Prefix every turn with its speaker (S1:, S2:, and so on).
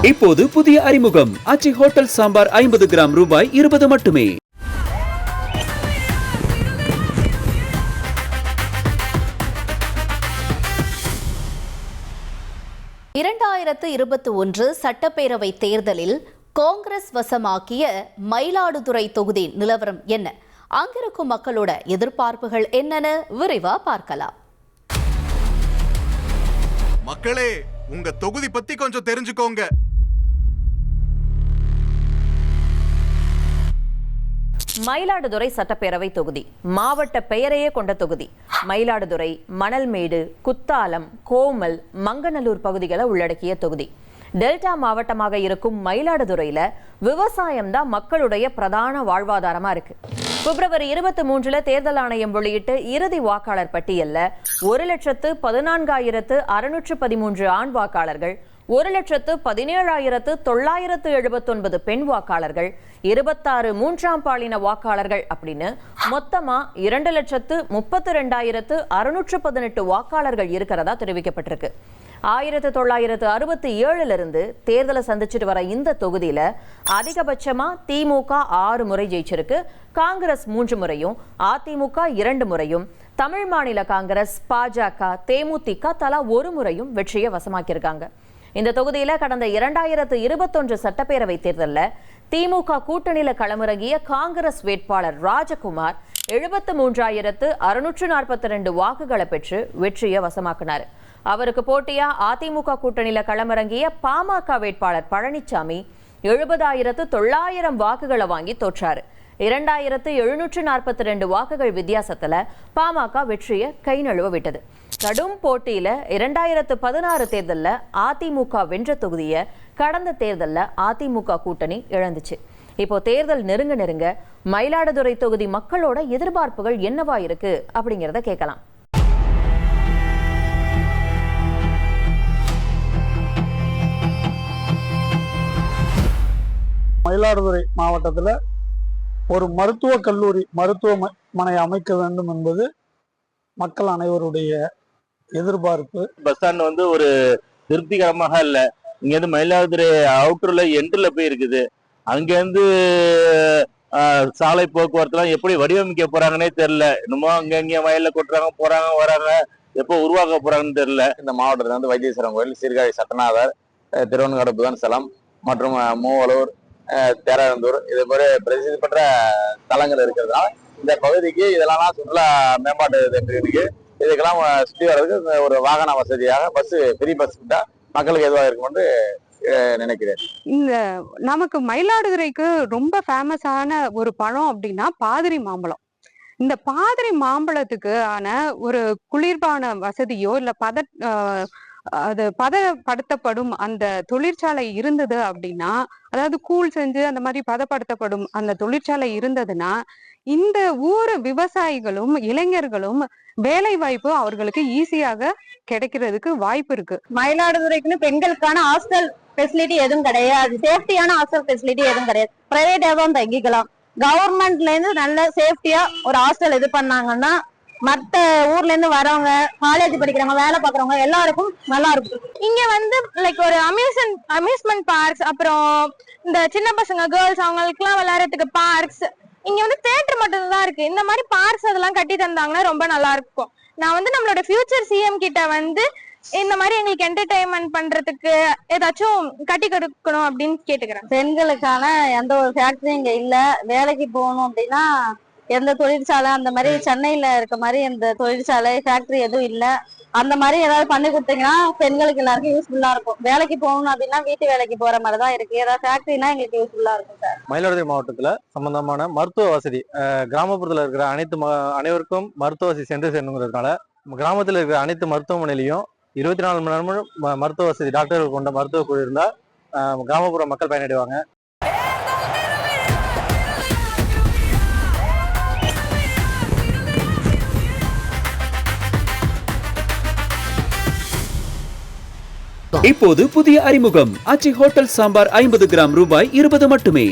S1: இப்போது புதிய அறிமுகம் ஆச்சி ஹோட்டல் சாம்பார் 50 கிராம் ரூபாய் 20 மட்டுமே.
S2: சட்டப்பேரவை தேர்தலில் காங்கிரஸ் வசமாக்கிய மயிலாடுதுறை தொகுதி நிலவரம் என்ன? அங்கிருக்கும் மக்களோட எதிர்பார்ப்புகள் என்னென்ன விரைவா பார்க்கலாம்.
S3: மக்களே, உங்க தொகுதி பத்தி கொஞ்சம் தெரிஞ்சுக்கோங்க.
S4: மயிலாடுதுறை சட்டப்பேரவை தொகுதி மாவட்ட பெயரையே கொண்ட தொகுதி. மயிலாடுதுறை, மணல்மேடு, குத்தாலம், கோமல், மங்கநல்லூர் பகுதிகளை உள்ளடக்கிய தொகுதி. டெல்டா மாவட்டமாக இருக்கும் மயிலாடுதுறையில விவசாயம் தான் மக்களுடைய பிரதான வாழ்வாதாரமா இருக்கு. பிப்ரவரி 23 தேர்தல் ஆணையம் வெளியிட்ட இறுதி வாக்காளர் பட்டியல்ல 1,14,613 ஆண் வாக்காளர்கள், 1,17,979 பெண் வாக்காளர்கள், 26 மூன்றாம் பாலின வாக்காளர்கள் அப்படின்னு மொத்தமா 2,32,618 வாக்காளர்கள் இருக்கிறதா தெரிவிக்கப்பட்டிருக்கு. 1967 தேர்தலை சந்திச்சுட்டு வர இந்த தொகுதியில அதிகபட்சமா திமுக 6 முறை ஜெயிச்சிருக்கு, காங்கிரஸ் 3 முறையும், அதிமுக 2 முறையும், தமிழ் மாநில காங்கிரஸ், பாஜக, தேமுதிக தலா 1 முறையும் வெற்றியை வசமாக்கியிருக்காங்க. இந்த தொகுதியில கடந்த 2021 சட்டப்பேரவை தேர்தலில் திமுக கூட்டணியில களமிறங்கிய காங்கிரஸ் வேட்பாளர் ராஜகுமார் 73,642 வாக்குகளை பெற்று வெற்றியை வசமாக்கினார். அவருக்கு போட்டியா அதிமுக கூட்டணியில களமிறங்கிய பாமக வேட்பாளர் பழனிசாமி 70,900 வாக்குகளை வாங்கி தோற்றாரு. 2,742 வாக்குகள் வித்தியாசத்துல பாமக வெற்றியை கை நழுவ விட்டது. கடும் போட்டியில 2016 தேர்தல்ல அதிமுக வென்ற தொகுதியை கடந்த தேர்தல்ல அதிமுக கூட்டணி இழந்துச்சு. இப்போ தேர்தல் நெருங்க மயிலாடுதுறை தொகுதி மக்களோட எதிர்பார்ப்புகள் என்னவா இருக்கு அப்படிங்கிறத கேட்கலாம்.
S5: மயிலாடுதுறை மாவட்டத்தில் ஒரு மருத்துவக் கல்லூரி, மருத்துவமனை அமைக்க வேண்டும் என்பது மக்கள் அனைவருடைய எதிர்பார்ப்பு.
S6: பஸ் ஸ்டாண்ட் ஒரு திருப்திகரமாக இல்லை. இங்கேருந்து மயிலாடுதுறை அவுட்டர்ல என்ட்ரில் போய் இருக்குது. அங்கேருந்து சாலை போக்குவரத்துலாம் எப்படி வடிவமைக்க போறாங்கன்னே தெரியல. இன்னமும் அங்கங்கே வயல்ல கொட்டுறாங்க, போறாங்க வராங்க, எப்போ உருவாக்க போறாங்கன்னு தெரியல.
S7: இந்த மாவட்டத்தில் வைத்தீஸ்வரன் கோயில், சீர்காழி சட்டநாதர், திருவண்ணாமலை புதன் ஸ்தலம் மற்றும் மூவலூர், தேராந்தூர், இது மாதிரி பிரசித்தி பெற்ற தலங்கள் இருக்கிறதுனால இந்த பகுதிக்கு இதெல்லாம் சுற்றுலா மேம்பாட்டு இருக்கு. இதுக்கெல்லாம் சுற்றி வர்றதுக்கு ஒரு வாகன வசதியாக பஸ், பெரிய பஸ் கிட்ட மக்களுக்கு எதுவாக இருக்கும்னு நினைக்கிறேன்.
S8: இந்த நமக்கு மயிலாடுதுறைக்கு ரொம்ப ஃபேமஸான ஒரு பழம் அப்படின்னா பாதிரி மாம்பழம். இந்த பாதிரி மாம்பழத்துக்கு ஆன ஒரு குளிர்பான வசதியோ இல்ல அது பதப்படுத்தப்படும் அந்த தொழிற்சாலை இருந்தது அப்படின்னா, அதாவது கூழ் செஞ்சு அந்த மாதிரி பதப்படுத்தப்படும் அந்த தொழிற்சாலை இருந்ததுன்னா இந்த ஊர் விவசாயிகளும் இளைஞர்களும் வேலை வாய்ப்பு அவர்களுக்கு ஈஸியாக கிடைக்கிறதுக்கு வாய்ப்பு இருக்கு.
S9: மயிலாடுதுறைக்குன்னு பெண்களுக்கான ஹாஸ்டல் ஃபெசிலிட்டி எதுவும் கிடையாது, சேஃப்டியான ஹாஸ்டல் ஃபெசிலிட்டி எதுவும் கிடையாது. பிரைவேட்டா தான் தங்கிக்கலாம். கவர்மெண்ட்ல இருந்து நல்ல சேஃப்டியா ஒரு ஹாஸ்டல் இது பண்ணாங்கன்னா மத்த ஊர்ல இருந்து வரவங்க, காலேஜ் படிக்கிறவங்க, வேலை பாக்குறவங்க எல்லாருக்கும் நல்லா இருக்கும்.
S10: இங்க லைக் ஒரு அம்யூஸ்மெண்ட் பார்க்ஸ், அப்புறம் இந்த சின்ன பசங்க கேர்ள்ஸ் அவங்களுக்கு எல்லாம் விளையாடுறதுக்கு பார்க்ஸ், இங்க தியேட்டர் மட்டும் தான் இருக்கு. இந்த மாதிரி பார்க்ஸ் அதெல்லாம் கட்டி தந்தாங்கன்னா ரொம்ப நல்லா இருக்கும். நான் நம்மளோட ஃபியூச்சர் சிஎம் கிட்ட இந்த மாதிரி எங்களுக்கு என்டர்டைன்மெண்ட் பண்றதுக்கு ஏதாச்சும் கட்டி கொடுக்கணும் அப்படின்னு கேட்டுக்கிறேன்.
S9: பெண்களுக்கான எந்த ஒரு ஃபேக்டரியும் இங்க இல்ல. வேலைக்கு போகணும் அப்படின்னா எந்த தொழிற்சாலை, அந்த மாதிரி சென்னையில இருக்க மாதிரி எந்த தொழிற்சாலை ஃபேக்டரி எதுவும் இல்ல. அந்த மாதிரி ஏதாவது பண்ணி கொடுத்தீங்கன்னா பெண்களுக்கு எல்லாருக்கும் யூஸ்ஃபுல்லா இருக்கும். வேலைக்கு போகணும் அப்படின்னா வீட்டு வேலைக்கு போற மாதிரி தான் இருக்கு. ஏதாவது ஃபேக்டரினா எங்களுக்கு யூஸ்ஃபுல்லா இருக்கும் சார்.
S11: மயிலாடுதுறை மாவட்டத்துல சம்பந்தமான மருத்துவ வசதி, கிராமப்புறத்துல இருக்கிற அனைவருக்கும் மருத்துவ வசதி சென்று சேரணுங்கிறதுனால கிராமத்தில் இருக்கிற அனைத்து மருத்துவமனையிலையும் 24 மணி நேரமும் மருத்துவ வசதி, டாக்டர்கள் கொண்ட மருத்துவ குழு இருந்தா கிராமப்புற மக்கள் பயனடைவாங்க.
S1: இப்போது புதிய அறிமுகம் ஆச்சி ஹோட்டல் சாம்பார் 50 கிராம் ரூபாய் 20 மட்டுமே.